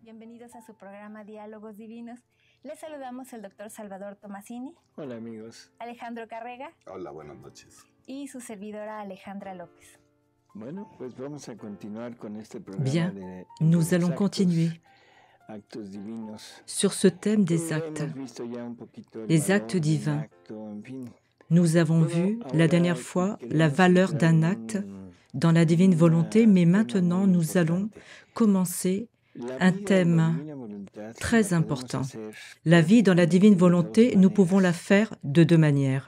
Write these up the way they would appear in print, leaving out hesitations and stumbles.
Bienvenidos a su programa Diálogos Divinos. Les saludamos el doctor Salvador Tomasini. Hola amigos. Alejandro Carrega. Hola, buenas noches. Y su servidora Alejandra López. Bueno, pues vamos a continuar con este programa. Bien, nous allons continuer sur ce thème des actes, les actes divins. Nous avons vu la dernière fois la valeur d'un acte dans la divine volonté, mais maintenant nous allons commencer un thème très important. La vie dans la divine volonté, nous pouvons la faire de deux manières.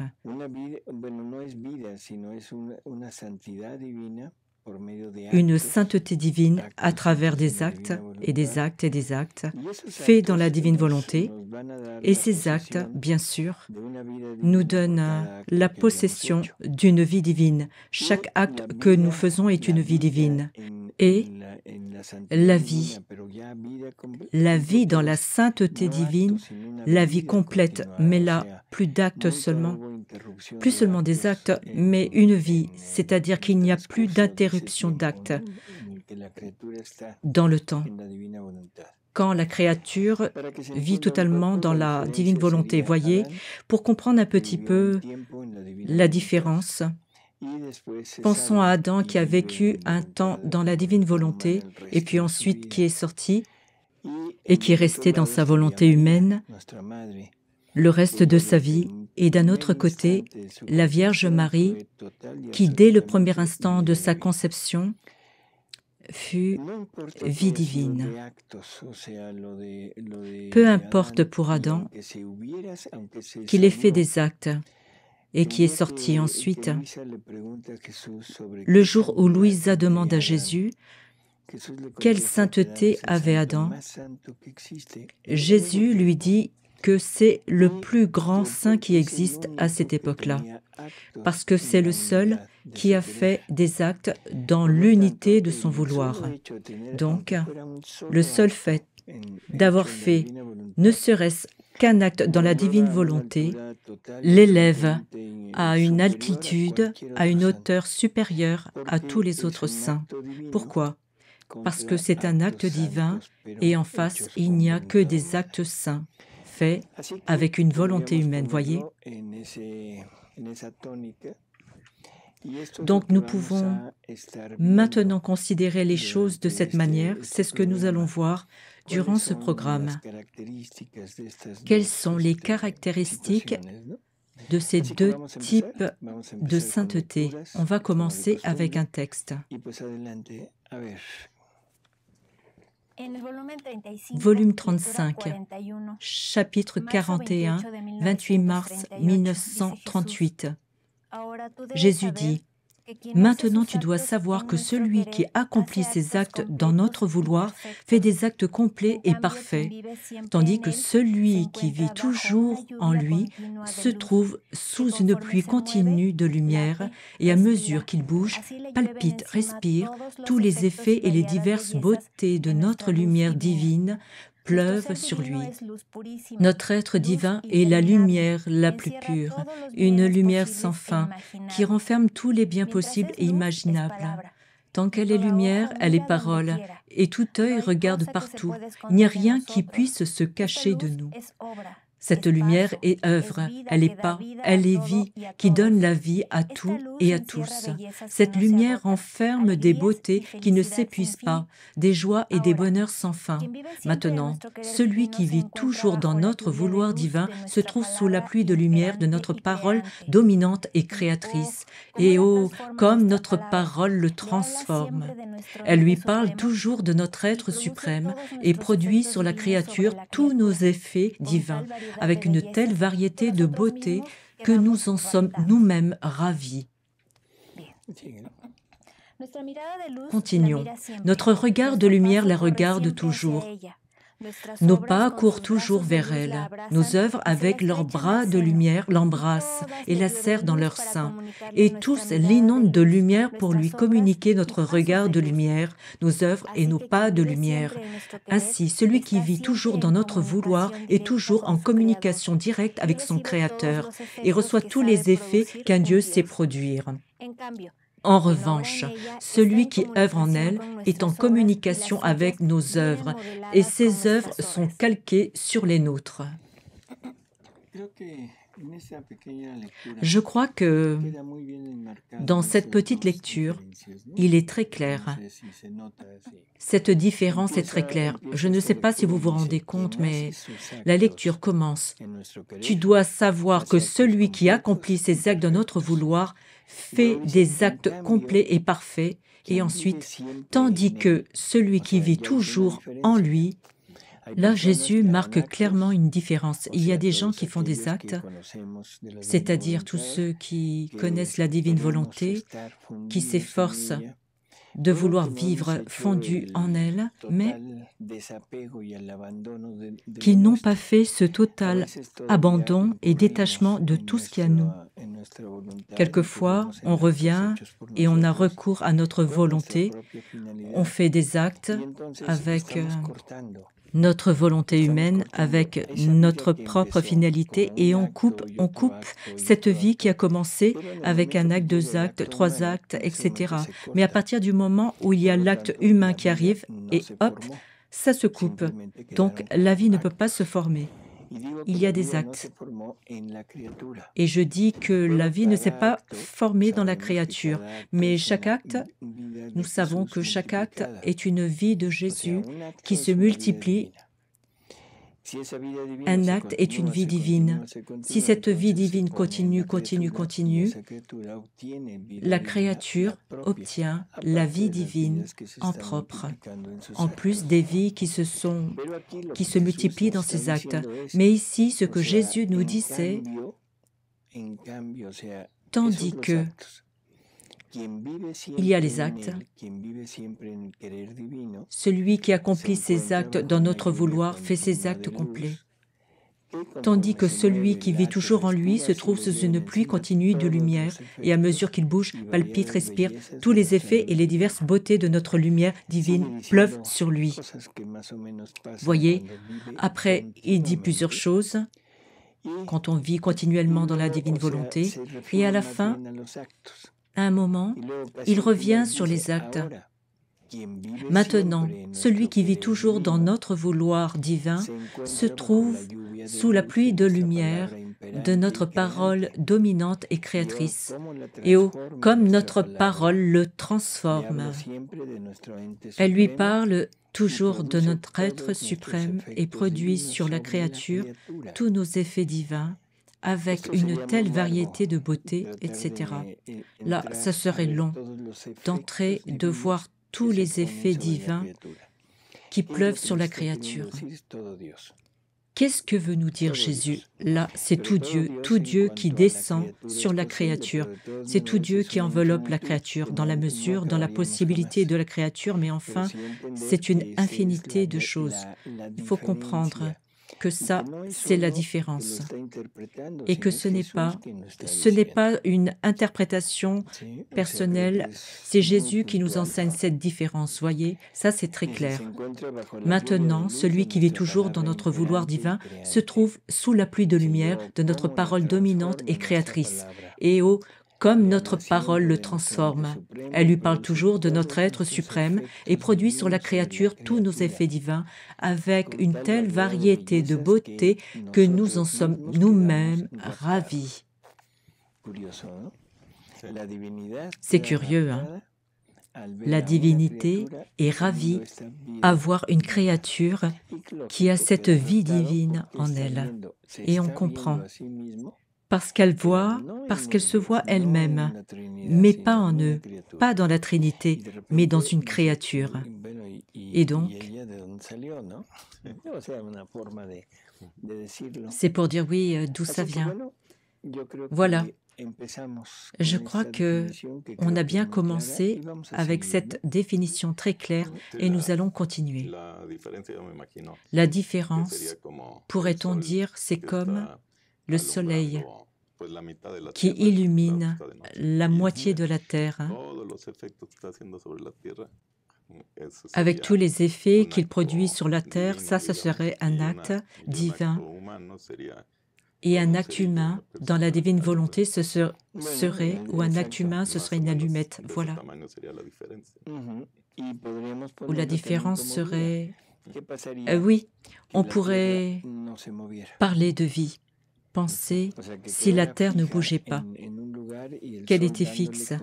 Une sainteté divine à travers des actes et des actes et des actes faits dans la divine volonté. Et ces actes, bien sûr, nous donnent la possession d'une vie divine. Chaque acte que nous faisons est une vie divine. Et la vie dans la sainteté divine, la vie complète, mais là, plus d'actes seulement, plus seulement des actes, mais une vie, c'est-à-dire qu'il n'y a plus d'interruption d'actes dans le temps, quand la créature vit totalement dans la divine volonté. Voyez, pour comprendre un petit peu la différence, pensons à Adam qui a vécu un temps dans la divine volonté et puis ensuite qui est sorti et qui est resté dans sa volonté humaine le reste de sa vie. Et d'un autre côté, la Vierge Marie qui, dès le premier instant de sa conception, fut vie divine. Peu importe pour Adam qu'il ait fait des actes et qui est sorti ensuite. Le jour où Louisa demande à Jésus quelle sainteté avait Adam, Jésus lui dit que c'est le plus grand saint qui existe à cette époque-là, parce que c'est le seul qui a fait des actes dans l'unité de son vouloir. Donc, le seul fait d'avoir fait ne serait-ce qu'un acte dans la divine volonté l'élève à une altitude, à une hauteur supérieure à tous les autres saints. Pourquoi ? Parce que c'est un acte divin et en face, il n'y a que des actes saints, faits avec une volonté humaine, voyez ? Donc nous pouvons maintenant considérer les choses de cette manière. C'est ce que nous allons voir durant ce programme. Quelles sont les caractéristiques de ces deux types de sainteté? On va commencer avec un texte. Volume 35, chapitre 41, 28 mars 1938. Jésus dit « Maintenant tu dois savoir que celui qui accomplit ses actes dans notre vouloir fait des actes complets et parfaits, tandis que celui qui vit toujours en lui se trouve sous une pluie continue de lumière, et à mesure qu'il bouge, palpite, respire, tous les effets et les diverses beautés de notre lumière divine pleuvent sur lui. Notre être divin est la lumière la plus pure, une lumière sans fin, qui renferme tous les biens possibles et imaginables. Tant qu'elle est lumière, elle est parole, et tout œil regarde partout. Il n'y a rien qui puisse se cacher de nous. Cette lumière est œuvre, elle est pas, elle est vie, qui donne la vie à tout et à tous. Cette lumière renferme des beautés qui ne s'épuisent pas, des joies et des bonheurs sans fin. Maintenant, celui qui vit toujours dans notre vouloir divin se trouve sous la pluie de lumière de notre parole dominante et créatrice. Et oh, comme notre parole le transforme. Elle lui parle toujours de notre être suprême et produit sur la créature tous nos effets divins, avec une telle variété de beauté que nous en sommes nous-mêmes ravis. Continuons. Notre regard de lumière la regarde toujours. Nos pas courent toujours vers elle. Nos œuvres, avec leurs bras de lumière, l'embrassent et la serrent dans leur sein. Et tous l'inondent de lumière pour lui communiquer notre regard de lumière, nos œuvres et nos pas de lumière. Ainsi, celui qui vit toujours dans notre vouloir est toujours en communication directe avec son Créateur et reçoit tous les effets qu'un Dieu sait produire. En revanche, celui qui œuvre en elle est en communication avec nos œuvres, et ses œuvres sont calquées sur les nôtres. Je crois que dans cette petite lecture, il est très clair. Cette différence est très claire. Je ne sais pas si vous vous rendez compte, mais la lecture commence. Tu dois savoir que celui qui accomplit ces actes de notre vouloir fait des actes complets et parfaits. Et ensuite, tandis que celui qui vit toujours en lui, là, Jésus marque clairement une différence. Il y a des gens qui font des actes, c'est-à-dire tous ceux qui connaissent la divine volonté, qui s'efforcent de vouloir vivre fondu en elle, mais qui n'ont pas fait ce total abandon et détachement de tout ce qui est à nous. Quelquefois, on revient et on a recours à notre volonté, on fait des actes avec notre volonté humaine, avec notre propre finalité, et on coupe cette vie qui a commencé avec un acte, 2 actes, 3 actes, etc. Mais à partir du moment où il y a l'acte humain qui arrive, et hop, ça se coupe. Donc la vie ne peut pas se former. Il y a des actes. Et je dis que la vie ne s'est pas formée dans la créature, mais chaque acte, nous savons que chaque acte est une vie de Jésus qui se multiplie. Un acte est une vie divine. Si cette vie divine continue, la créature obtient la vie divine en propre, en plus des vies qui se multiplient dans ces actes. Mais ici, ce que Jésus nous dit, c'est tandis que il y a les actes. Celui qui accomplit ses actes dans notre vouloir fait ses actes complets. Tandis que celui qui vit toujours en lui se trouve sous une pluie continue de lumière, et à mesure qu'il bouge, palpite, respire, tous les effets et les diverses beautés de notre lumière divine pleuvent sur lui. Voyez, après, il dit plusieurs choses quand on vit continuellement dans la divine volonté, et à la fin, à un moment, il revient sur les actes. Maintenant, celui qui vit toujours dans notre vouloir divin se trouve sous la pluie de lumière de notre parole dominante et créatrice. Et comme notre parole le transforme, elle lui parle toujours de notre être suprême et produit sur la créature tous nos effets divins, avec une telle variété de beauté, etc. Là, ça serait long d'entrer, de voir tous les effets divins qui pleuvent sur la créature. Qu'est-ce que veut nous dire Jésus? Là, c'est tout Dieu qui descend sur la créature. C'est tout Dieu qui enveloppe la créature dans la mesure, dans la possibilité de la créature, mais enfin, c'est une infinité de choses. Il faut comprendre que ça, c'est la différence. Et que ce n'est pas une interprétation personnelle, c'est Jésus qui nous enseigne cette différence, voyez, ça c'est très clair. Maintenant, celui qui vit toujours dans notre vouloir divin se trouve sous la pluie de lumière de notre parole dominante et créatrice. Et comme notre parole le transforme, elle lui parle toujours de notre être suprême et produit sur la créature tous nos effets divins avec une telle variété de beauté que nous en sommes nous-mêmes ravis. C'est curieux, hein? La divinité est ravie à voir une créature qui a cette vie divine en elle. Et on comprend. Parce qu'elle se voit elle-même, mais pas en eux, pas dans la Trinité, mais dans une créature. Et donc, c'est pour dire oui, d'où ça vient. Voilà. Je crois qu'on a bien commencé avec cette définition très claire et nous allons continuer. La différence, pourrait-on dire, c'est comme le soleil qui illumine la moitié de la Terre, avec tous les effets qu'il produit sur la Terre, ça serait un acte divin. Et un acte humain dans la divine volonté, ce serait, ou un acte humain, ce serait une allumette. Voilà. Où la différence serait... oui, on pourrait parler de vie, penser si la Terre ne bougeait pas, qu'elle était fixe,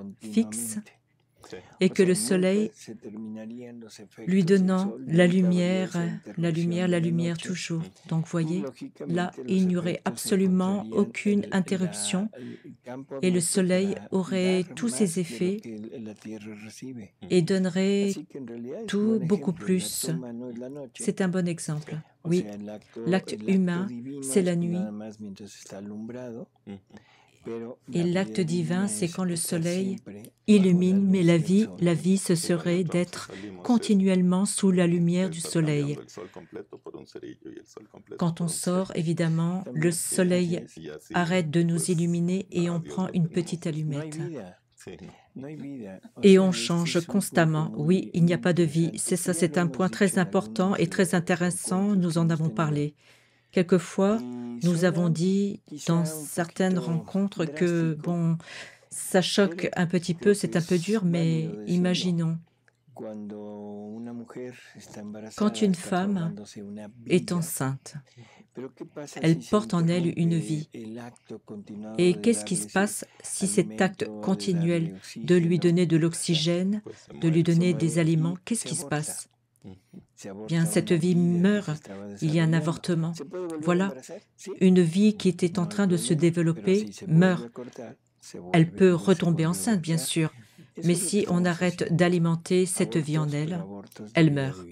et que le soleil lui donnant la lumière toujours. Donc voyez, là, il n'y aurait absolument aucune interruption et le soleil aurait tous ses effets et donnerait tout beaucoup plus. C'est un bon exemple. Oui, l'acte humain, c'est la nuit. Et l'acte divin, c'est quand le soleil illumine, mais la vie, ce serait d'être continuellement sous la lumière du soleil. Quand on sort, évidemment, le soleil arrête de nous illuminer et on prend une petite allumette. Et on change constamment. Oui, il n'y a pas de vie. C'est ça, c'est un point très important et très intéressant. Nous en avons parlé. Quelquefois, nous avons dit dans certaines rencontres que, bon, ça choque un petit peu, c'est un peu dur, mais imaginons, quand une femme est enceinte, elle porte en elle une vie. Et qu'est-ce qui se passe si cet acte continuel de lui donner de l'oxygène, de lui donner des aliments, qu'est-ce qui se passe ? Bien, cette vie meurt, il y a un avortement. Voilà, une vie qui était en train de se développer meurt. Elle peut retomber enceinte, bien sûr, mais si on arrête d'alimenter cette vie en elle, elle meurt.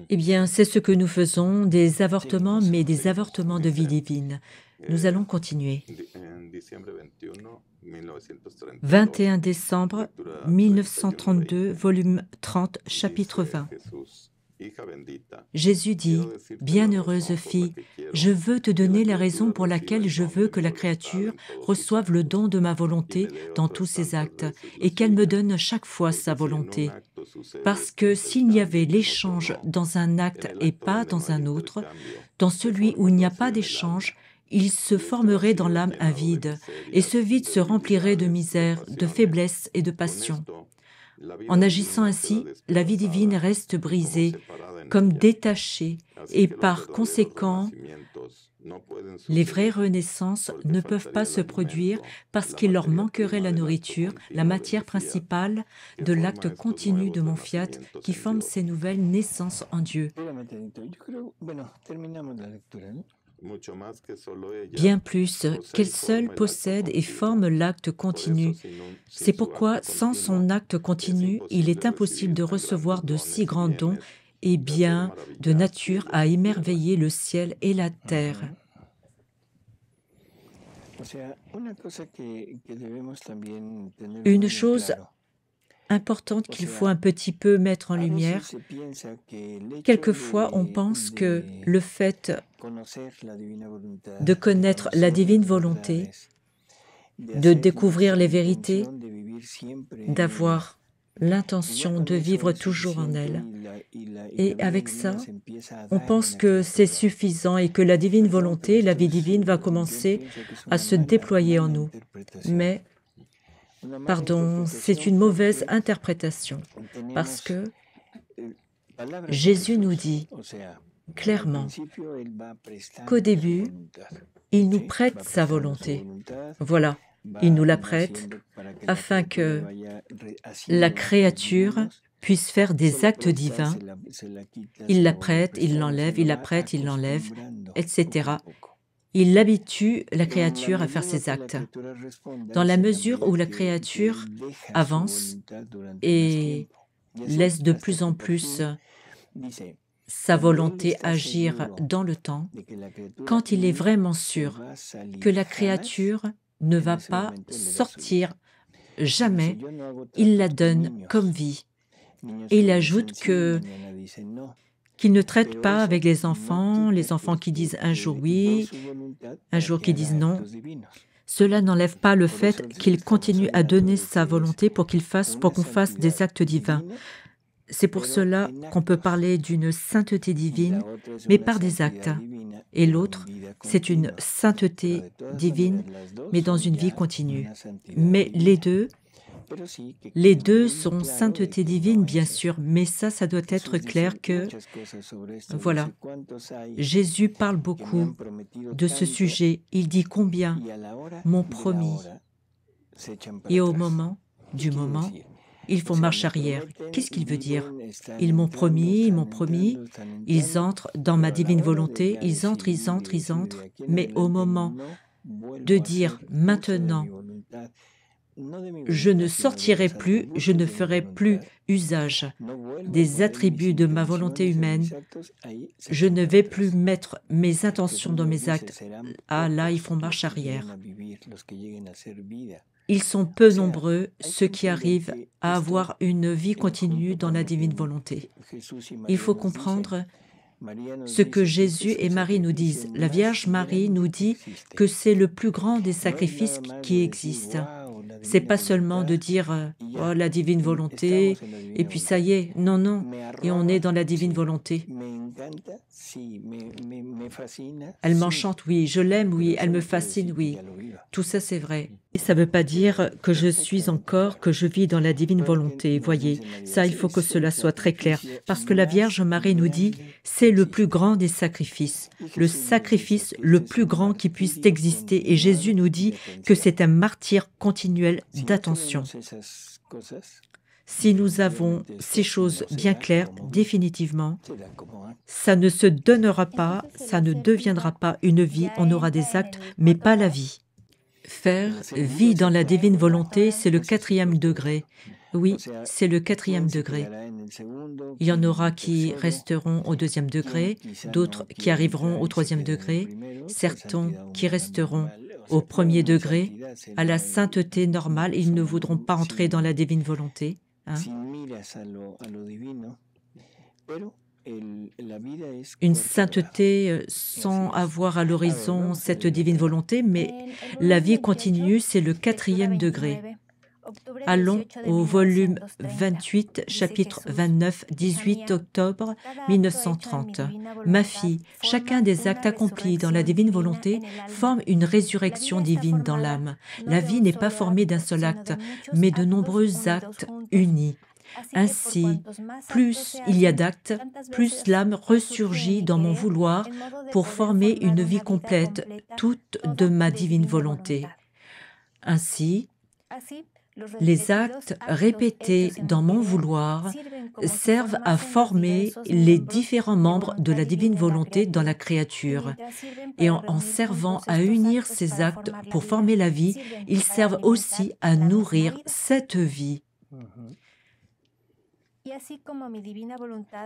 Eh bien, c'est ce que nous faisons, des avortements, mais des avortements de vie divine. Nous allons continuer. 21 décembre 1932, volume 30, chapitre 20. Jésus dit, « Bienheureuse fille, je veux te donner la raison pour laquelle je veux que la créature reçoive le don de ma volonté dans tous ses actes et qu'elle me donne chaque fois sa volonté. Parce que s'il y avait l'échange dans un acte et pas dans un autre, dans celui où il n'y a pas d'échange, il se formerait dans l'âme un vide, et ce vide se remplirait de misère, de faiblesse et de passion. En agissant ainsi, la vie divine reste brisée, comme détachée, et par conséquent, les vraies renaissances ne peuvent pas se produire parce qu'il leur manquerait la nourriture, la matière principale de l'acte continu de mon fiat qui forme ces nouvelles naissances en Dieu. Bien plus qu'elle seule possède et forme l'acte continu. C'est pourquoi, sans son acte continu, il est impossible de recevoir de si grands dons et biens de nature à émerveiller le ciel et la terre. Une chose importante qu'il faut un petit peu mettre en lumière. Quelquefois, on pense que le fait de connaître la divine volonté, de découvrir les vérités, d'avoir l'intention de vivre toujours en elle, et avec ça, on pense que c'est suffisant et que la divine volonté, la vie divine va commencer à se déployer en nous. Mais pardon, c'est une mauvaise interprétation, parce que Jésus nous dit clairement qu'au début, il nous prête sa volonté. Voilà, il nous la prête afin que la créature puisse faire des actes divins. Il la prête, il l'enlève, il la prête, il l'enlève, etc. Il habitue la créature à faire ses actes. Dans la mesure où la créature avance et laisse de plus en plus sa volonté agir dans le temps, quand il est vraiment sûr que la créature ne va pas sortir jamais, il la donne comme vie. Et il ajoute qu'il ne traite pas avec les enfants qui disent un jour oui, un jour qui disent non. Cela n'enlève pas le fait qu'il continue à donner sa volonté pour qu'on fasse des actes divins. C'est pour cela qu'on peut parler d'une sainteté divine, mais par des actes. Et l'autre, c'est une sainteté divine, mais dans une vie continue. Mais les deux sont sainteté divine, bien sûr, mais ça doit être clair que, voilà, Jésus parle beaucoup de ce sujet. Il dit combien m'ont promis. Et au moment du moment, ils font marche arrière. Qu'est-ce qu'il veut dire? Ils m'ont promis, ils entrent dans ma divine volonté, ils entrent, mais au moment de dire maintenant, je ne sortirai plus, je ne ferai plus usage des attributs de ma volonté humaine, je ne vais plus mettre mes intentions dans mes actes. Ah là, ils font marche arrière. Ils sont peu nombreux, ceux qui arrivent à avoir une vie continue dans la divine volonté. Il faut comprendre ce que Jésus et Marie nous disent. La Vierge Marie nous dit que c'est le plus grand des sacrifices qui existent. C'est pas seulement de dire oh, la divine volonté, et puis ça y est, non, et on est dans la divine volonté. Elle m'enchante, oui, je l'aime, oui, elle me fascine, oui. Tout ça, c'est vrai. Et ça ne veut pas dire que je suis encore, que je vis dans la divine volonté. Voyez, ça, il faut que cela soit très clair. Parce que la Vierge Marie nous dit, c'est le plus grand des sacrifices. Le sacrifice le plus grand qui puisse exister. Et Jésus nous dit que c'est un martyre continuel d'attention. Si nous avons ces choses bien claires, définitivement, ça ne se donnera pas, ça ne deviendra pas une vie, on aura des actes, mais pas la vie. Faire vie dans la divine volonté, c'est le 4e degré. Oui, c'est le 4e degré. Il y en aura qui resteront au 2e degré, d'autres qui arriveront au 3e degré, certains qui resteront au 1er degré, à la sainteté normale, ils ne voudront pas entrer dans la divine volonté. Une sainteté sans avoir à l'horizon cette divine volonté, mais la vie continue, c'est le 4e degré. Allons au volume 28, chapitre 29, 18 octobre 1930. Ma fille, chacun des actes accomplis dans la divine volonté forme une résurrection divine dans l'âme. La vie n'est pas formée d'un seul acte, mais de nombreux actes unis. Ainsi, plus il y a d'actes, plus l'âme ressurgit dans mon vouloir pour former une vie complète, toute de ma divine volonté. Ainsi, les actes répétés dans mon vouloir servent à former les différents membres de la divine volonté dans la créature. Et en servant à unir ces actes pour former la vie, ils servent aussi à nourrir cette vie.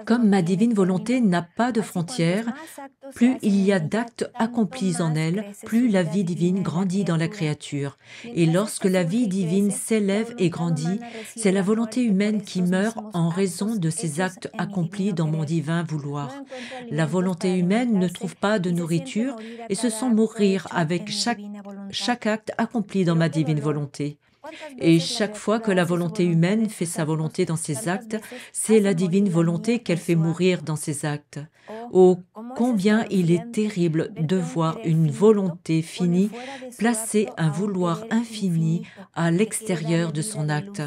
Comme ma divine volonté n'a pas de frontières, plus il y a d'actes accomplis en elle, plus la vie divine grandit dans la créature. Et lorsque la vie divine s'élève et grandit, c'est la volonté humaine qui meurt en raison de ces actes accomplis dans mon divin vouloir. La volonté humaine ne trouve pas de nourriture et se sent mourir avec chaque acte accompli dans ma divine volonté. Et chaque fois que la volonté humaine fait sa volonté dans ses actes, c'est la divine volonté qu'elle fait mourir dans ses actes. Oh, combien il est terrible de voir une volonté finie placer un vouloir infini à l'extérieur de son acte,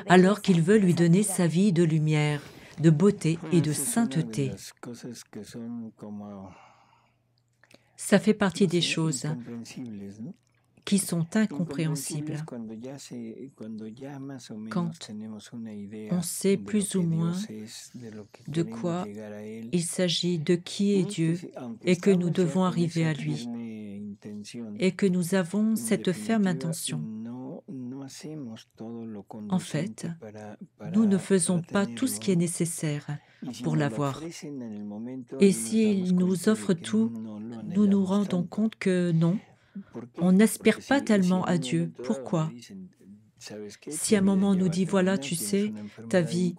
alors qu'il veut lui donner sa vie de lumière, de beauté et de sainteté. Ça fait partie des choses qui sont incompréhensibles. Quand on sait plus ou moins de quoi il s'agit, de qui est Dieu, et que nous devons arriver à lui, et que nous avons cette ferme intention. En fait, nous ne faisons pas tout ce qui est nécessaire pour l'avoir. Et s'il nous offre tout, nous nous rendons compte que non, on n'aspire pas tellement à Dieu. Pourquoi? Si à un moment on nous dit, voilà, tu sais, ta vie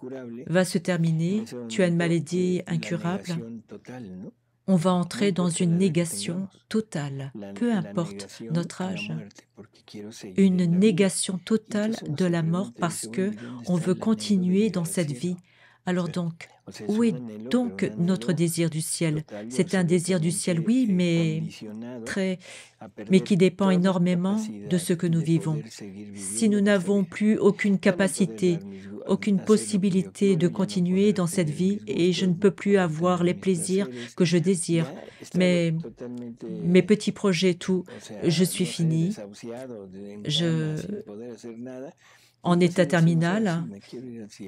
va se terminer, tu as une maladie incurable, on va entrer dans une négation totale, peu importe notre âge. Une négation totale de la mort parce qu'on veut continuer dans cette vie. Alors donc, où est donc notre désir du ciel? C'est un désir du ciel, oui, mais qui dépend énormément de ce que nous vivons. Si nous n'avons plus aucune capacité, aucune possibilité de continuer dans cette vie, et je ne peux plus avoir les plaisirs que je désire, mes petits projets, tout, je suis fini, en état terminal,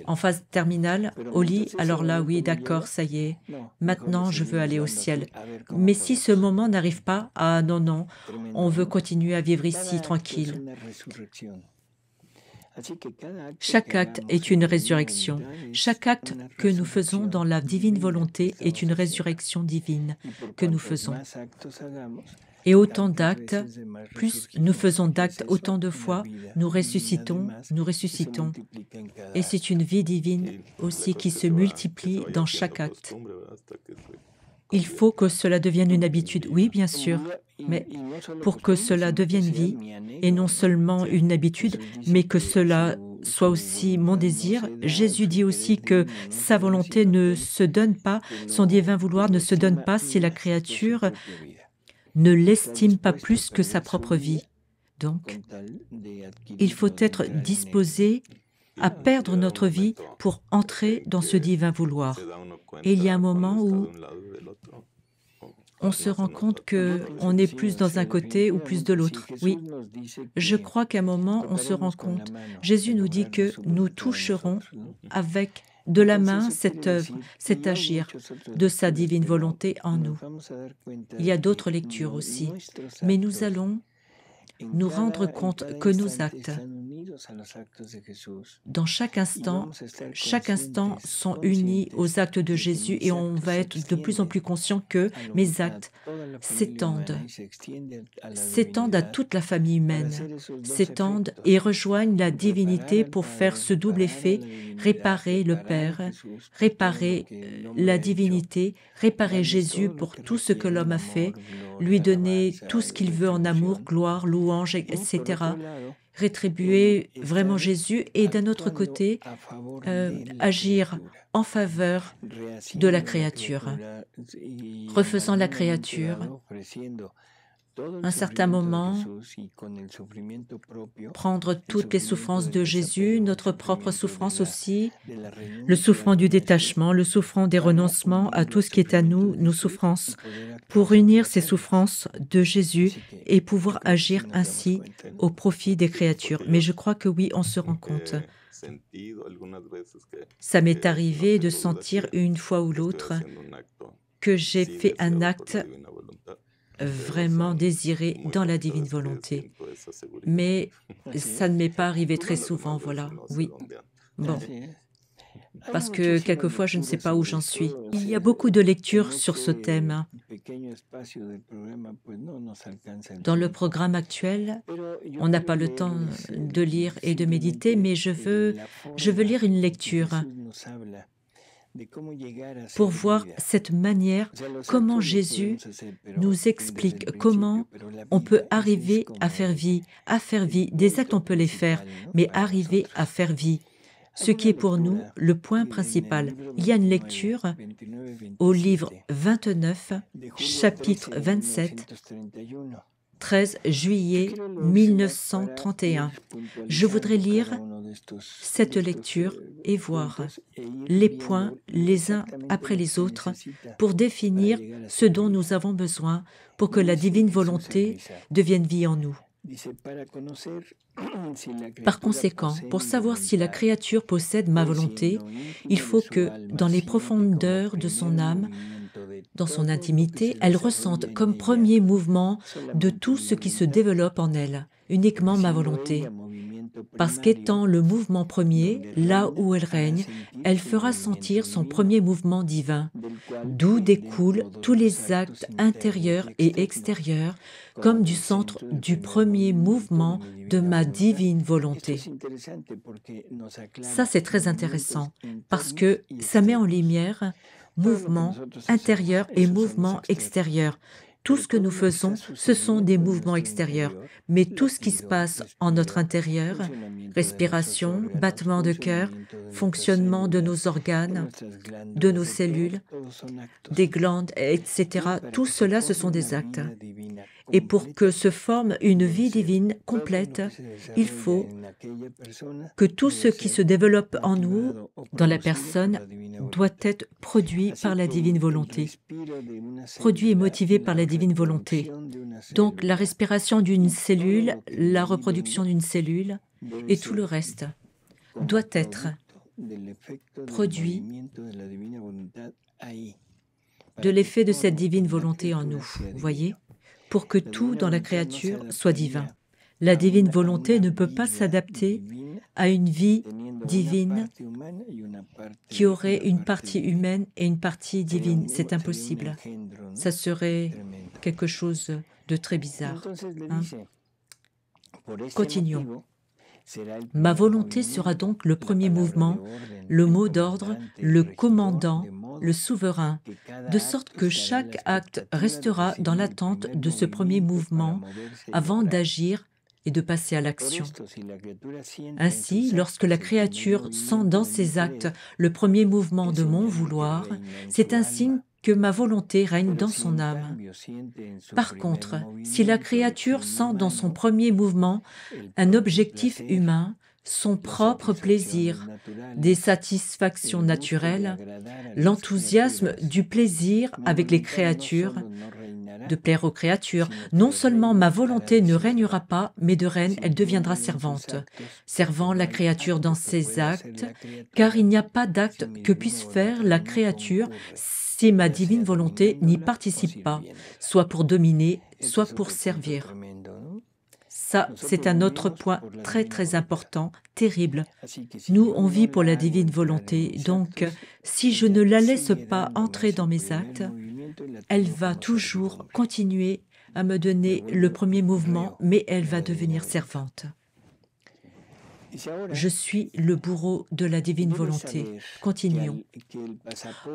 en phase terminale, au lit, alors là, oui, d'accord, ça y est, maintenant je veux aller au ciel. Mais si ce moment n'arrive pas, ah non, non, on veut continuer à vivre ici, tranquille. Chaque acte est une résurrection. Chaque acte que nous faisons dans la divine volonté est une résurrection divine que nous faisons. Et autant d'actes, plus nous faisons d'actes, autant de fois, nous ressuscitons, nous ressuscitons. Et c'est une vie divine aussi qui se multiplie dans chaque acte. Il faut que cela devienne une habitude, oui, bien sûr, mais pour que cela devienne vie, et non seulement une habitude, mais que cela soit aussi mon désir. Jésus dit aussi que sa volonté ne se donne pas, son divin vouloir ne se donne pas si la créature ne l'estime pas plus que sa propre vie. Donc, il faut être disposé à perdre notre vie pour entrer dans ce divin vouloir. Et il y a un moment où on se rend compte qu'on est plus dans un côté ou plus de l'autre. Oui, je crois qu'à un moment, on se rend compte. Jésus nous dit que nous toucherons avec de la main cette œuvre, cet agir de sa divine volonté en nous. Il y a d'autres lectures aussi, mais nous allons nous rendre compte que nos actes, dans chaque instant sont unis aux actes de Jésus et on va être de plus en plus conscient que mes actes s'étendent à toute la famille humaine, s'étendent et rejoignent la divinité pour faire ce double effet, réparer le Père, réparer la divinité, réparer Jésus pour tout ce que l'homme a fait, lui donner tout ce qu'il veut en amour, gloire, louange, etc., rétribuer vraiment Jésus et d'un autre côté, agir en faveur de la créature, refaisant la créature, un certain moment, prendre toutes les souffrances de Jésus, notre propre souffrance aussi, le souffrant du détachement, le souffrant des renoncements à tout ce qui est à nous, nos souffrances, pour unir ces souffrances de Jésus et pouvoir agir ainsi au profit des créatures. Mais je crois que oui, on se rend compte. Ça m'est arrivé de sentir une fois ou l'autre que j'ai fait un acte vraiment désiré dans la divine volonté. Mais ça ne m'est pas arrivé très souvent, voilà, oui. Bon, parce que quelquefois, je ne sais pas où j'en suis. Il y a beaucoup de lectures sur ce thème. Dans le programme actuel, on n'a pas le temps de lire et de méditer, mais je veux lire une lecture pour voir cette manière, comment Jésus nous explique comment on peut arriver à faire vie. Des actes, on peut les faire, mais arriver à faire vie. Ce qui est pour nous le point principal. Il y a une lecture au livre 29, chapitre 27, 13 juillet 1931. Je voudrais lire cette lecture et voir les points les uns après les autres pour définir ce dont nous avons besoin pour que la divine volonté devienne vie en nous. Par conséquent, pour savoir si la créature possède ma volonté, il faut que, dans les profondeurs de son âme, dans son intimité, elle ressente comme premier mouvement de tout ce qui se développe en elle, uniquement ma volonté. Parce qu'étant le mouvement premier, là où elle règne, elle fera sentir son premier mouvement divin, d'où découlent tous les actes intérieurs et extérieurs, comme du centre du premier mouvement de ma divine volonté. Ça, c'est très intéressant, parce que ça met en lumière mouvement intérieur et mouvement extérieur. Tout ce que nous faisons, ce sont des mouvements extérieurs, mais tout ce qui se passe en notre intérieur, respiration, battement de cœur, fonctionnement de nos organes, de nos cellules, des glandes, etc., tout cela, ce sont des actes. Et pour que se forme une vie divine complète, il faut que tout ce qui se développe en nous, dans la personne, doit être produit par la divine volonté, produit et motivé par la divine volonté. Donc la respiration d'une cellule, la reproduction d'une cellule et tout le reste doit être produit de l'effet de cette divine volonté en nous, voyez, pour que tout dans la créature soit divin. La divine volonté ne peut pas s'adapter à une vie divine qui aurait une partie humaine et une partie divine. C'est impossible. Ça serait quelque chose de très bizarre. Hein? Continuons. Ma volonté sera donc le premier mouvement, le mot d'ordre, le commandant, le souverain, de sorte que chaque acte restera dans l'attente de ce premier mouvement avant d'agir et de passer à l'action. Ainsi, lorsque la créature sent dans ses actes le premier mouvement de mon vouloir, c'est un signe que ma volonté règne dans son âme. Par contre, si la créature sent dans son premier mouvement un objectif humain, son propre plaisir, des satisfactions naturelles, l'enthousiasme du plaisir avec les créatures, de plaire aux créatures, non seulement ma volonté ne régnera pas, mais de reine, elle deviendra servante, servant la créature dans ses actes, car il n'y a pas d'acte que puisse faire la créature si ma divine volonté n'y participe pas, soit pour dominer, soit pour servir. Ça, c'est un autre point très très important, terrible. Nous, on vit pour la divine volonté, donc si je ne la laisse pas entrer dans mes actes, elle va toujours continuer à me donner le premier mouvement, mais elle va devenir servante. Je suis le bourreau de la divine volonté. Continuons.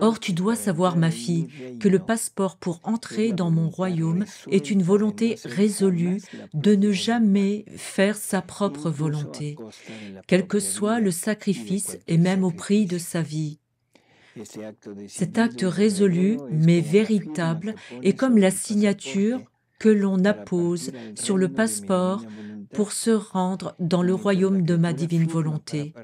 Or, tu dois savoir, ma fille, que le passeport pour entrer dans mon royaume est une volonté résolue de ne jamais faire sa propre volonté, quel que soit le sacrifice et même au prix de sa vie. Cet acte résolu, mais véritable, est comme la signature que l'on appose sur le passeport pour se rendre dans le royaume de ma divine volonté.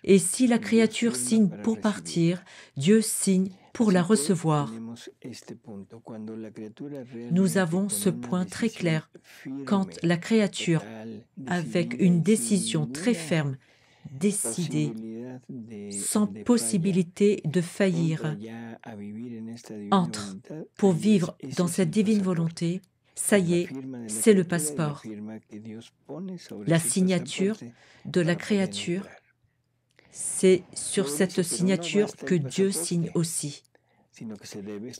Et si la créature signe pour partir, Dieu signe pour la recevoir. Nous avons ce point très clair. Quand la créature, avec une décision très ferme, décidée, sans possibilité de faillir, entre pour vivre dans cette divine volonté, ça y est, c'est le passeport. La signature de la créature, c'est sur cette signature que Dieu signe aussi.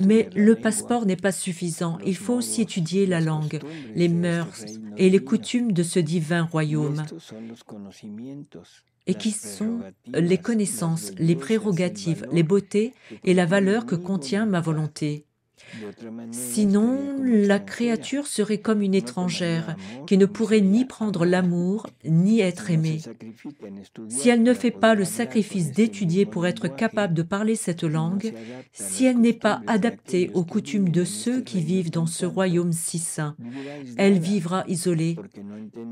Mais le passeport n'est pas suffisant. Il faut aussi étudier la langue, les mœurs et les coutumes de ce divin royaume. Et qui sont les connaissances, les prérogatives, les beautés et la valeur que contient ma volonté. Sinon, la créature serait comme une étrangère qui ne pourrait ni prendre l'amour, ni être aimée. Si elle ne fait pas le sacrifice d'étudier pour être capable de parler cette langue, si elle n'est pas adaptée aux coutumes de ceux qui vivent dans ce royaume si saint, elle vivra isolée,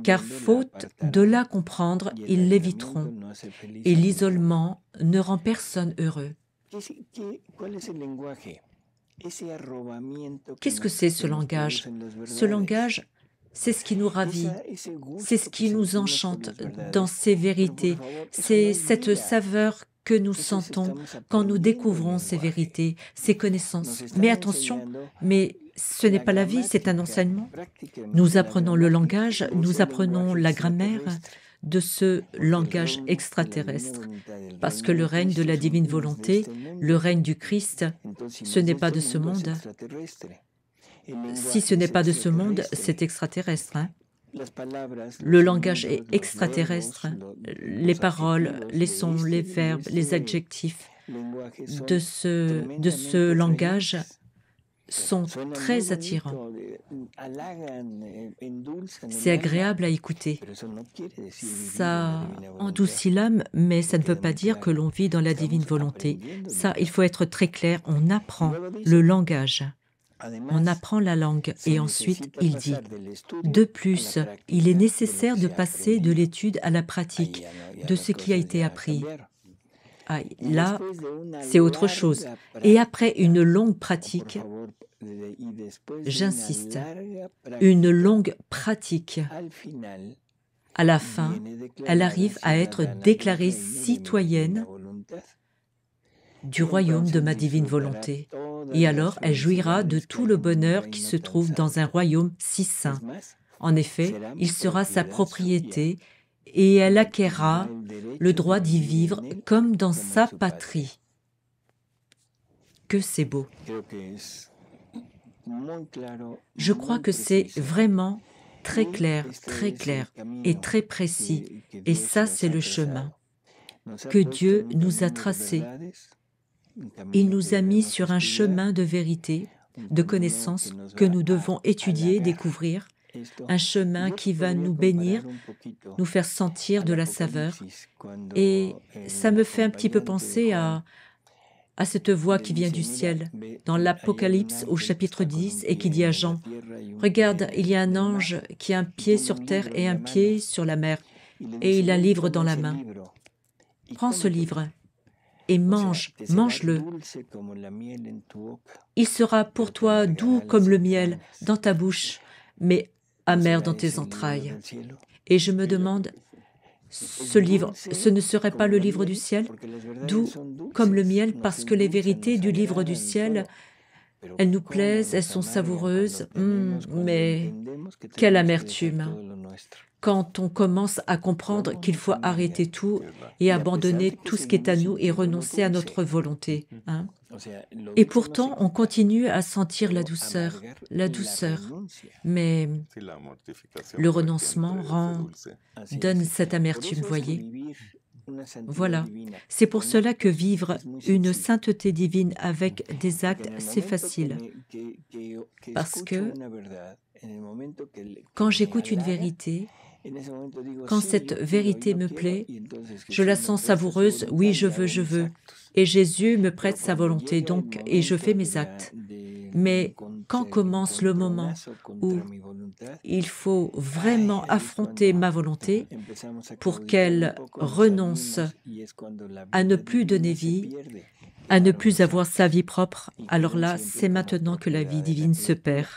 car faute de la comprendre, ils l'éviteront, et l'isolement ne rend personne heureux. Qu'est-ce que c'est ce langage? Ce langage, c'est ce qui nous ravit, c'est ce qui nous enchante dans ces vérités, c'est cette saveur que nous sentons quand nous découvrons ces vérités, ces connaissances. Mais attention, mais ce n'est pas la vie, c'est un enseignement. Nous apprenons le langage, nous apprenons la grammaire de ce langage extraterrestre. Parce que le règne de la divine volonté, le règne du Christ, ce n'est pas de ce monde. Si ce n'est pas de ce monde, c'est extraterrestre. Hein? Le langage est extraterrestre. Les paroles, les sons, les verbes, les adjectifs de ce langage sont très attirants. C'est agréable à écouter. Ça endoucit l'âme, mais ça ne veut pas dire que l'on vit dans la divine volonté. Ça, il faut être très clair, on apprend le langage. On apprend la langue et ensuite il dit « De plus, il est nécessaire de passer de l'étude à la pratique de ce qui a été appris. » Ah, là, c'est autre chose. Et après une longue pratique, j'insiste, une longue pratique, à la fin, elle arrive à être déclarée citoyenne du royaume de ma divine volonté. Et alors, elle jouira de tout le bonheur qui se trouve dans un royaume si saint. En effet, il sera sa propriété et elle acquérera le droit d'y vivre comme dans sa patrie. Que c'est beau! Je crois que c'est vraiment très clair et très précis. Et ça, c'est le chemin que Dieu nous a tracé. Il nous a mis sur un chemin de vérité, de connaissance que nous devons étudier, découvrir, un chemin qui va nous bénir, nous faire sentir de la saveur. Et ça me fait un petit peu penser à cette voix qui vient du ciel, dans l'Apocalypse au chapitre 10, et qui dit à Jean, « Regarde, il y a un ange qui a un pied sur terre et un pied sur la mer, et il a un livre dans la main. Prends ce livre et mange-le. Il sera pour toi doux comme le miel dans ta bouche, mais amer dans tes entrailles. » Et je me demande, ce livre, ce ne serait pas le livre du ciel, doux comme le miel, parce que les vérités du livre du ciel, elles nous plaisent, elles sont savoureuses, mais quelle amertume quand on commence à comprendre qu'il faut arrêter tout et abandonner tout ce qui est à nous et renoncer à notre volonté. Hein? Et pourtant, on continue à sentir la douceur, mais le renoncement donne cette amertume, voyez. Voilà, c'est pour cela que vivre une sainteté divine avec des actes, c'est facile. Parce que quand j'écoute une vérité, quand cette vérité me plaît, je la sens savoureuse, oui, je veux. Et Jésus me prête sa volonté, donc, et je fais mes actes. Mais quand commence le moment où il faut vraiment affronter ma volonté pour qu'elle renonce à ne plus donner vie, à ne plus avoir sa vie propre, alors là, c'est maintenant que la vie divine se perd.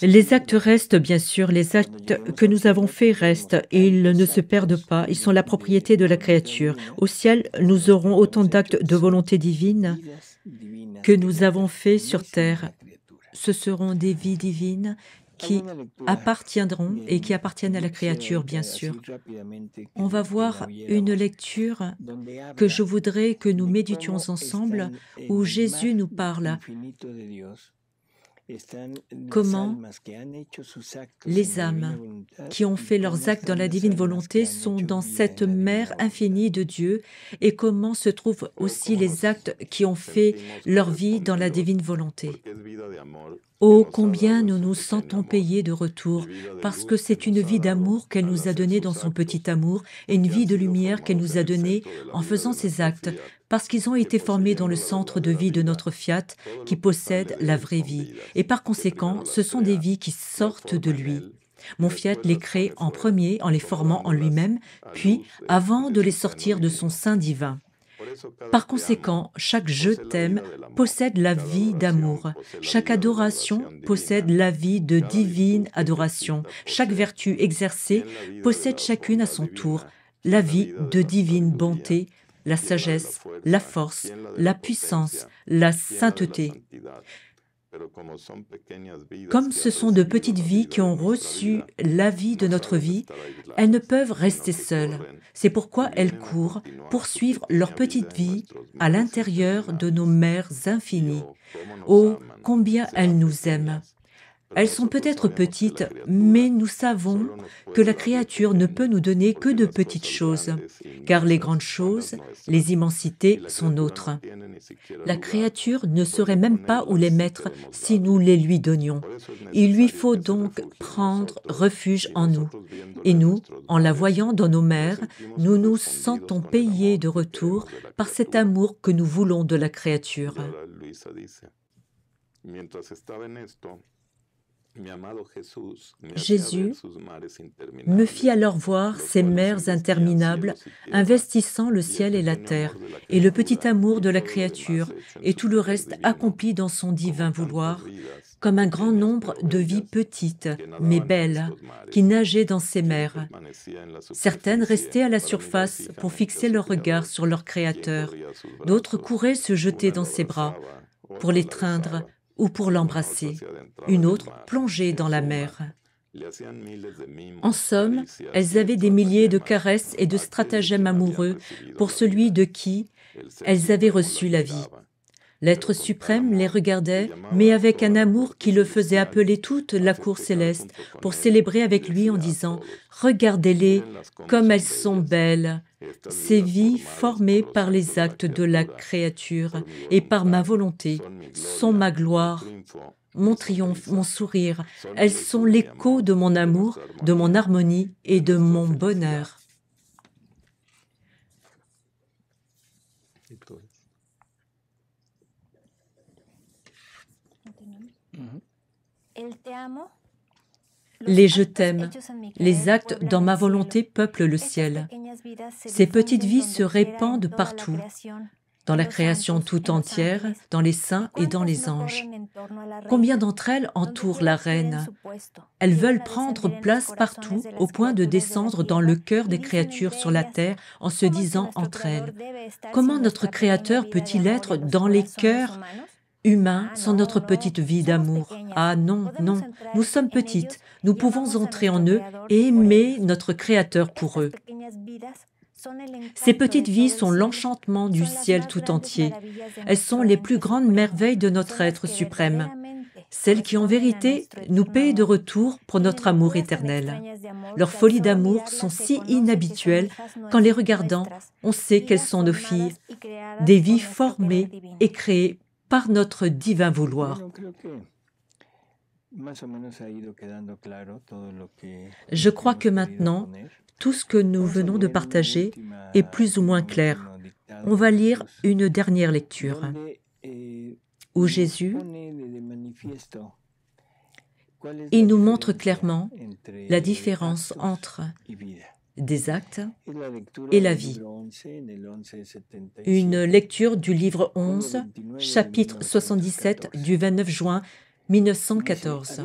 Les actes restent, bien sûr, les actes que nous avons faits restent, et ils ne se perdent pas, ils sont la propriété de la créature. Au ciel, nous aurons autant d'actes de volonté divine que nous avons faits sur terre. Ce seront des vies divines qui appartiendront et qui appartiennent à la créature, bien sûr. On va voir une lecture que je voudrais que nous méditions ensemble, où Jésus nous parle. Comment les âmes qui ont fait leurs actes dans la divine volonté sont dans cette mer infinie de Dieu et comment se trouvent aussi les actes qui ont fait leur vie dans la divine volonté. Oh, combien nous nous sentons payés de retour, parce que c'est une vie d'amour qu'elle nous a donnée dans son petit amour et une vie de lumière qu'elle nous a donnée en faisant ces actes, parce qu'ils ont été formés dans le centre de vie de notre fiat qui possède la vraie vie. Et par conséquent, ce sont des vies qui sortent de lui. Mon fiat les crée en premier en les formant en lui-même, puis avant de les sortir de son sein divin. Par conséquent, chaque « je t'aime » possède la vie d'amour. Chaque adoration possède la vie de divine adoration. Chaque vertu exercée possède chacune à son tour la vie de divine bonté, la sagesse, la force, la puissance, la sainteté. Comme ce sont de petites vies qui ont reçu la vie de notre vie, elles ne peuvent rester seules. C'est pourquoi elles courent, poursuivre leur petite vie à l'intérieur de nos mers infinies. Oh, combien elles nous aiment! Elles sont peut-être petites, mais nous savons que la créature ne peut nous donner que de petites choses, car les grandes choses, les immensités sont nôtres. La créature ne saurait même pas où les mettre si nous les lui donnions. Il lui faut donc prendre refuge en nous. Et nous, en la voyant dans nos mers, nous nous sentons payés de retour par cet amour que nous voulons de la créature. Jésus me fit alors voir ces mers interminables, investissant le ciel et la terre, et le petit amour de la créature, et tout le reste accompli dans son divin vouloir, comme un grand nombre de vies petites, mais belles, qui nageaient dans ces mers. Certaines restaient à la surface pour fixer leur regard sur leur Créateur, d'autres couraient se jeter dans ses bras, pour l'étreindre, ou pour l'embrasser, une autre plongée dans la mer. En somme, elles avaient des milliers de caresses et de stratagèmes amoureux pour celui de qui elles avaient reçu la vie. L'être suprême les regardait, mais avec un amour qui le faisait appeler toute la cour céleste pour célébrer avec lui en disant « Regardez-les comme elles sont belles !» Ces vies formées par les actes de la créature et par ma volonté sont ma gloire, mon triomphe, mon sourire. Elles sont l'écho de mon amour, de mon harmonie et de mon bonheur. Les je t'aime, les actes dans ma volonté peuplent le ciel. Ces petites vies se répandent partout, dans la création tout entière, dans les saints et dans les anges. Combien d'entre elles entourent la reine? Elles veulent prendre place partout, au point de descendre dans le cœur des créatures sur la terre en se disant entre elles, « Comment notre Créateur peut-il être dans les cœurs humains sans notre petite vie d'amour? Ah non, non, nous sommes petites, nous pouvons entrer en eux et aimer notre Créateur pour eux. » Ces petites vies sont l'enchantement du ciel tout entier. Elles sont les plus grandes merveilles de notre être suprême, celles qui en vérité nous paient de retour pour notre amour éternel. Leurs folies d'amour sont si inhabituelles qu'en les regardant, on sait qu'elles sont nos filles, des vies formées et créées par notre divin vouloir. Je crois que maintenant, tout ce que nous venons de partager est plus ou moins clair. On va lire une dernière lecture, où Jésus, il nous montre clairement la différence entre des actes et la vie. Une lecture du livre 11, chapitre 77, du 29 juin 1914.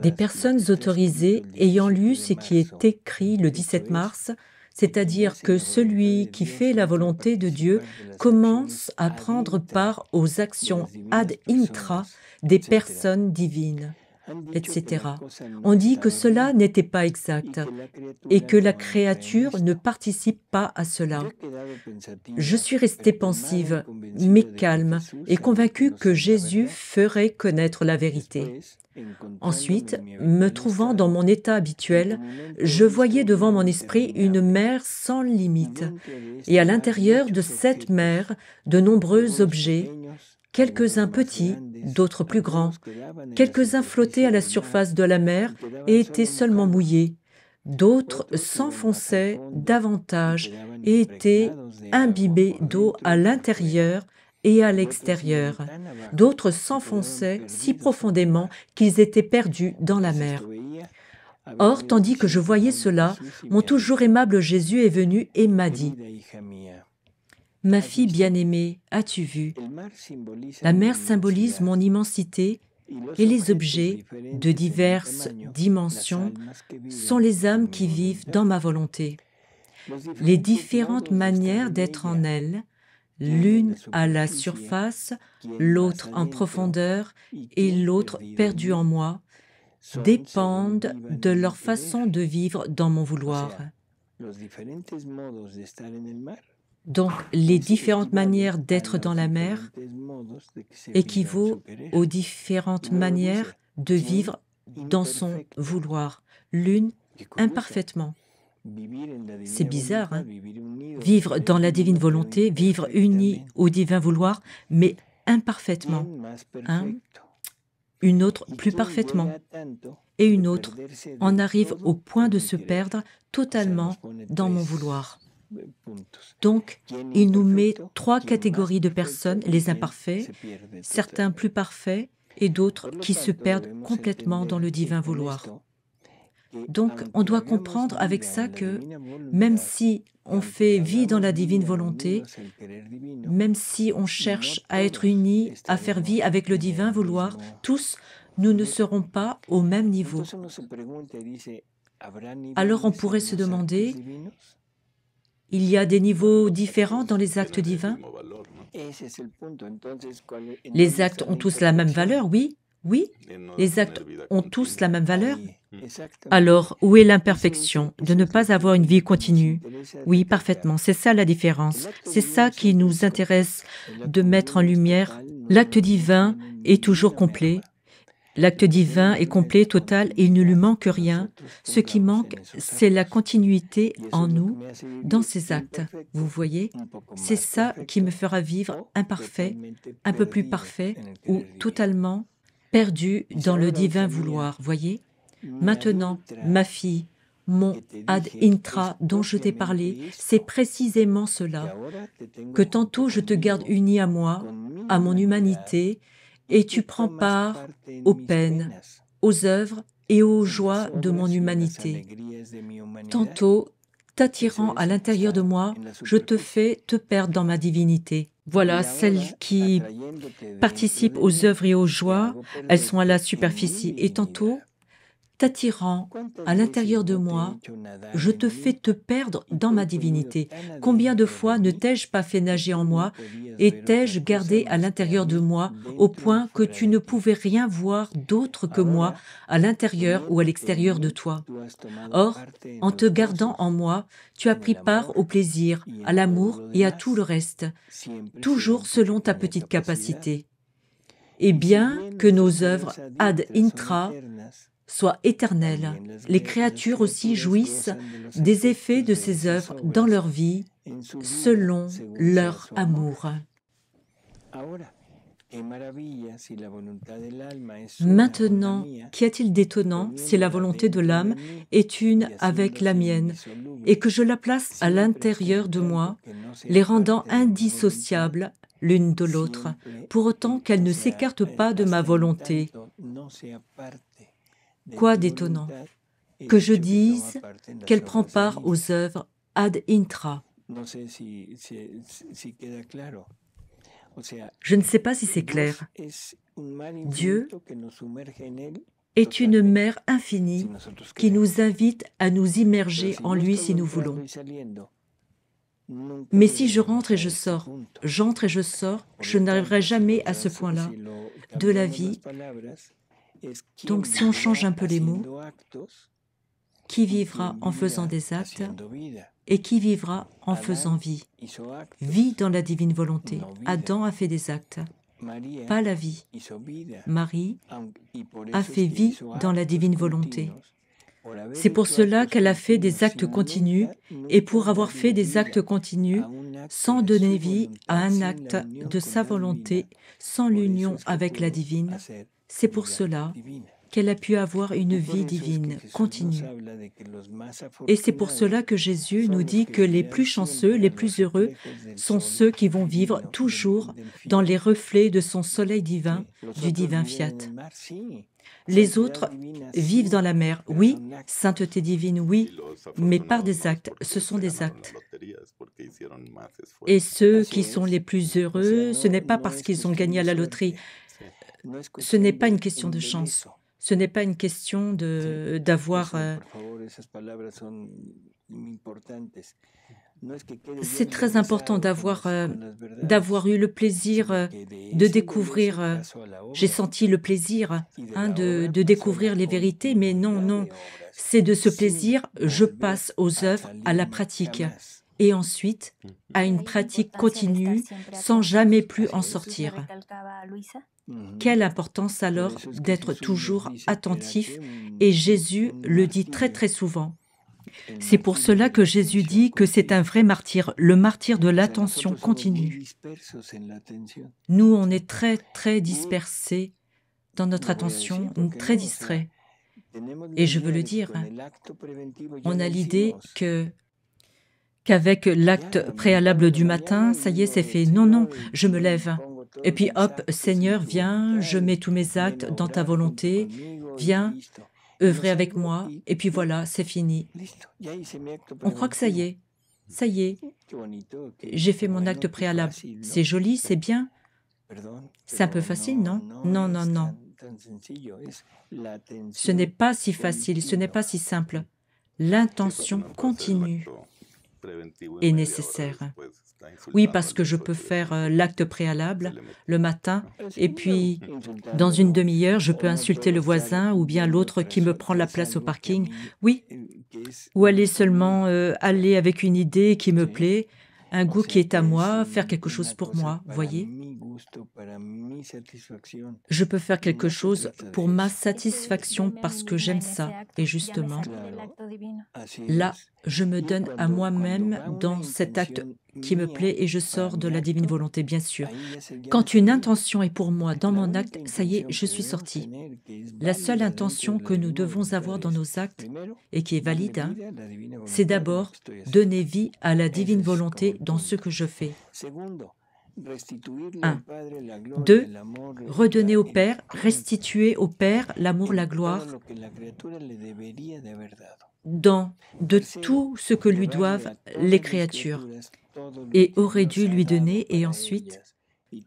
Des personnes autorisées ayant lu ce qui est écrit le 17 mars, c'est-à-dire que celui qui fait la volonté de Dieu commence à prendre part aux actions ad intra des personnes divines, etc. On dit que cela n'était pas exact et que la créature ne participe pas à cela. Je suis restée pensive, mais calme et convaincue que Jésus ferait connaître la vérité. Ensuite, me trouvant dans mon état habituel, je voyais devant mon esprit une mer sans limite, et à l'intérieur de cette mer, de nombreux objets, quelques-uns petits, d'autres plus grands. Quelques-uns flottaient à la surface de la mer et étaient seulement mouillés. D'autres s'enfonçaient davantage et étaient imbibés d'eau à l'intérieur et à l'extérieur. D'autres s'enfonçaient si profondément qu'ils étaient perdus dans la mer. Or, tandis que je voyais cela, mon toujours aimable Jésus est venu et m'a dit « Ma fille bien-aimée, as-tu vu? La mer symbolise mon immensité et les objets de diverses dimensions sont les âmes qui vivent dans ma volonté. Les différentes manières d'être en elle, l'une à la surface, l'autre en profondeur et l'autre perdue en moi, dépendent de leur façon de vivre dans mon vouloir. Donc, les différentes manières d'être dans la mer équivaut aux différentes manières de vivre dans son vouloir, l'une imparfaitement, C'est bizarre, hein? Vivre dans la divine volonté, vivre uni au divin vouloir, mais imparfaitement. Hein? Une autre plus parfaitement. Et une autre en arrive au point de se perdre totalement dans mon vouloir. Donc, il nous met trois catégories de personnes, les imparfaits, certains plus parfaits et d'autres qui se perdent complètement dans le divin vouloir. Donc, on doit comprendre avec ça que même si on fait vie dans la divine volonté, même si on cherche à être unis, à faire vie avec le divin vouloir, tous, nous ne serons pas au même niveau. Alors on pourrait se demander, il y a des niveaux différents dans les actes divins? Les actes ont tous la même valeur, oui? Oui, les actes ont tous la même valeur. Alors, où est l'imperfection de ne pas avoir une vie continue? Oui, parfaitement, c'est ça la différence. C'est ça qui nous intéresse de mettre en lumière. L'acte divin est toujours complet. L'acte divin est complet, total, et il ne lui manque rien. Ce qui manque, c'est la continuité en nous, dans ces actes. Vous voyez? C'est ça qui me fera vivre imparfait, un peu plus parfait, ou totalement perdu dans le divin vouloir. Voyez? Maintenant, ma fille, mon ad intra dont je t'ai parlé, c'est précisément cela, que tantôt je te garde uni à moi, à mon humanité, et tu prends part aux peines, aux œuvres et aux joies de mon humanité. Tantôt, t'attirant à l'intérieur de moi, je te fais te perdre dans ma divinité. Voilà, celles qui participent aux œuvres et aux joies, elles sont à la superficie. Et tantôt, t'attirant à l'intérieur de moi, je te fais te perdre dans ma divinité. Combien de fois ne t'ai-je pas fait nager en moi et t'ai-je gardé à l'intérieur de moi au point que tu ne pouvais rien voir d'autre que moi à l'intérieur ou à l'extérieur de toi. Or, en te gardant en moi, tu as pris part au plaisir, à l'amour et à tout le reste, toujours selon ta petite capacité. Et bien que nos œuvres ad intra soient éternelles, les créatures aussi jouissent des effets de ces œuvres dans leur vie, selon leur amour. Maintenant, qu'y a-t-il d'étonnant si la volonté de l'âme est une avec la mienne et que je la place à l'intérieur de moi, les rendant indissociables l'une de l'autre, pour autant qu'elle ne s'écarte pas de ma volonté? Quoi d'étonnant? Que je dise qu'elle prend part aux œuvres ad intra. Je ne sais pas si c'est clair. Dieu est une mer infinie qui nous invite à nous immerger en lui si nous voulons. Mais si je rentre et je sors, je n'arriverai jamais à ce point-là de la vie. Donc si on change un peu les mots, qui vivra en faisant des actes et qui vivra en faisant vie? Vie dans la divine volonté. Adam a fait des actes, pas la vie. Marie a fait vie dans la divine volonté. C'est pour cela qu'elle a fait des actes continus, et pour avoir fait des actes continus, sans donner vie à un acte de sa volonté, sans l'union avec la divine, c'est pour cela qu'elle a pu avoir une vie divine continue. Et c'est pour cela que Jésus nous dit que les plus chanceux, les plus heureux, sont ceux qui vont vivre toujours dans les reflets de son soleil divin, du divin fiat. Les autres vivent dans la mer, oui, sainteté divine, oui, mais par des actes, ce sont des actes. Et ceux qui sont les plus heureux, ce n'est pas parce qu'ils ont gagné à la loterie, ce n'est pas une question de chance, ce n'est pas une question d'avoir... C'est très important d'avoir eu le plaisir de découvrir, j'ai senti le plaisir de découvrir les vérités, mais non, c'est de ce plaisir, je passe aux œuvres, à la pratique, et ensuite à une pratique continue sans jamais plus en sortir. Quelle importance alors d'être toujours attentif, et Jésus le dit très très souvent. C'est pour cela que Jésus dit que c'est un vrai martyr, le martyr de l'attention continue. Nous, on est très, très dispersés dans notre attention, très distraits. Et je veux le dire, on a l'idée qu'avec l'acte préalable du matin, ça y est, c'est fait. Non, non, je me lève. Et puis hop, Seigneur, viens, je mets tous mes actes dans ta volonté, viens œuvrer avec moi, et puis voilà, c'est fini. On croit que ça y est, j'ai fait mon acte préalable. C'est joli, c'est bien. C'est un peu facile, non? Non, non, non. Ce n'est pas si facile, ce n'est pas si simple. L'intention continue est nécessaire. Oui, parce que je peux faire l'acte préalable le matin, et puis dans une demi-heure, je peux insulter le voisin ou bien l'autre qui me prend la place au parking. Oui, ou aller seulement aller avec une idée qui me plaît, un goût qui est à moi, faire quelque chose pour moi, voyez? Je peux faire quelque chose pour ma satisfaction parce que j'aime ça. Et justement, là, je me donne à moi-même dans cet acte qui me plaît et je sors de la divine volonté, bien sûr. Quand une intention est pour moi dans mon acte, ça y est, je suis sorti. La seule intention que nous devons avoir dans nos actes, et qui est valide, c'est d'abord donner vie à la divine volonté dans ce que je fais. 1. 2. Redonner au Père, restituer au Père l'amour, la gloire, de tout ce que lui doivent les créatures, et aurait dû lui donner, et ensuite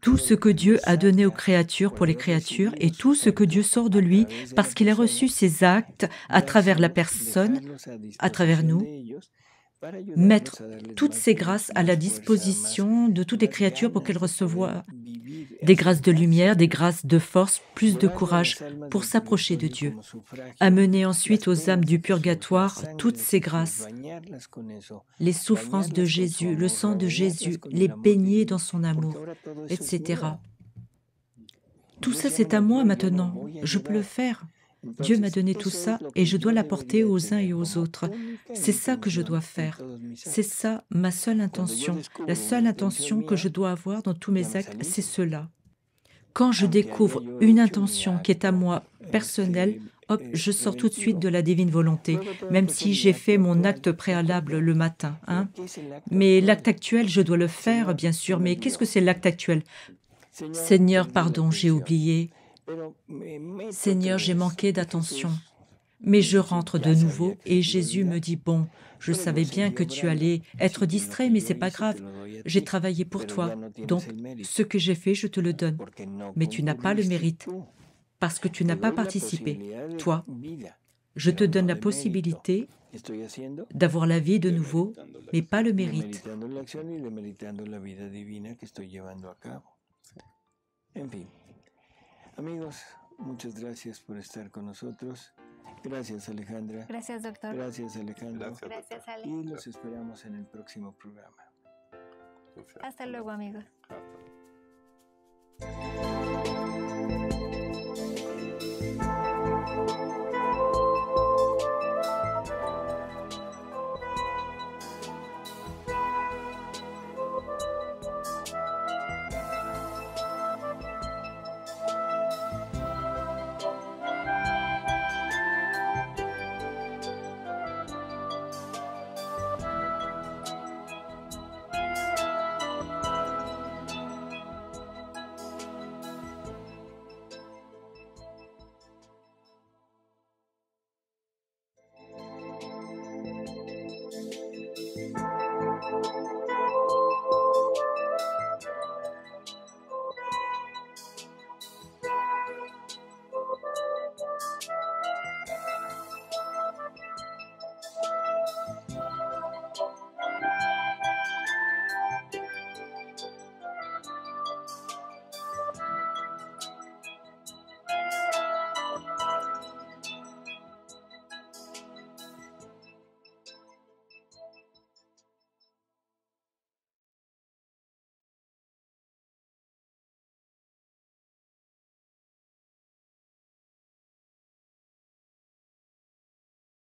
tout ce que Dieu a donné aux créatures pour les créatures, et tout ce que Dieu sort de lui, parce qu'il a reçu ses actes à travers la personne, à travers nous, mettre toutes ces grâces à la disposition de toutes les créatures pour qu'elles reçoivent des grâces de lumière, des grâces de force, plus de courage pour s'approcher de Dieu. Amener ensuite aux âmes du purgatoire toutes ces grâces, les souffrances de Jésus, le sang de Jésus, les baigner dans son amour, etc. Tout ça, c'est à moi maintenant. Je peux le faire. Dieu m'a donné tout ça et je dois l'apporter aux uns et aux autres. C'est ça que je dois faire. C'est ça ma seule intention. La seule intention que je dois avoir dans tous mes actes, c'est cela. Quand je découvre une intention qui est à moi personnelle, hop, je sors tout de suite de la divine volonté, même si j'ai fait mon acte préalable le matin. Mais l'acte actuel, je dois le faire, bien sûr. Mais qu'est-ce que c'est l'acte actuel? Seigneur, pardon, j'ai oublié. Seigneur, j'ai manqué d'attention. Mais je rentre de nouveau et Jésus me dit, bon, je savais bien que tu allais être distrait, mais c'est pas grave. J'ai travaillé pour toi, donc ce que j'ai fait, je te le donne. Mais tu n'as pas le mérite, parce que tu n'as pas participé. Toi, je te donne la possibilité d'avoir la vie de nouveau, mais pas le mérite. Amigos, muchas gracias por estar con nosotros. Gracias, Alejandra. Gracias, doctor. Gracias, Alejandro. Gracias, Ale. Y los esperamos en el próximo programa. Hasta luego, amigos.